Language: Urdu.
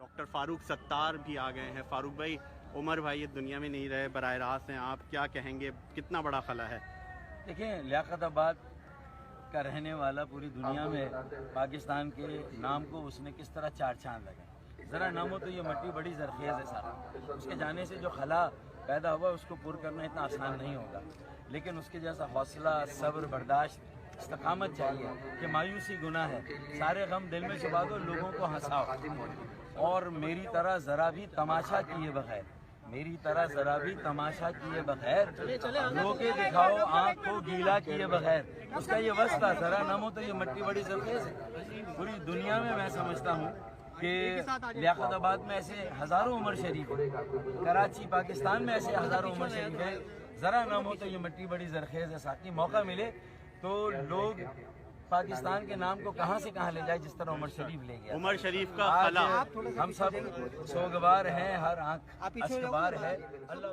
ڈاکٹر فاروق ستار بھی آ گئے ہیں۔ فاروق بھائی، عمر بھائی یہ دنیا میں نہیں رہے، براہ راست ہیں، آپ کیا کہیں گے، کتنا بڑا خلا ہے؟ دیکھیں، لیاقت آباد کا رہنے والا پوری دنیا میں پاکستان کے نام کو اس نے کس طرح چار چاند لگائے۔ ذرا نام ہو تو یہ مٹی بڑی زرخیز ہے سارا، اس کے جانے سے جو خلا پیدا ہوا اس کو پر کرنا اتنا آسان نہیں ہوگا، لیکن اس کے جیسا حوصلہ، صبر، برداشت، استقامت چاہیے کہ مایوسی گناہ ہے، سارے غم دل میں چھپا دو، لوگوں کو ہنساؤ، اور میری طرح ذرا بھی تماشا کیے بغیر، میری طرح ذرا بھی تماشا کیے بغیر، رو کے دکھاؤ آنکھ کو گیلا کیے بغیر، اس کا یہ وصف تھا، ذرا نم ہو تو یہ مٹی بڑی زرخیز ہے۔ پوری دنیا میں سمجھتا ہوں کہ لیاقت آباد میں ایسے ہزاروں عمر شریف ہیں، کراچی پاکستان میں ایسے ہزاروں عمر شریف ہیں، ذرا نم ہو تو یہ مٹی بڑی زرخیز ہے۔ ساتھی موقع ملے تو لوگ پاکستان کے نام کو کہاں سے کہاں لے جائے، جس طرح عمر شریف لے گیا۔ عمر شریف کا خلا ہم سب سوگوار ہیں، ہر آنکھ اشکبار ہے، اللہ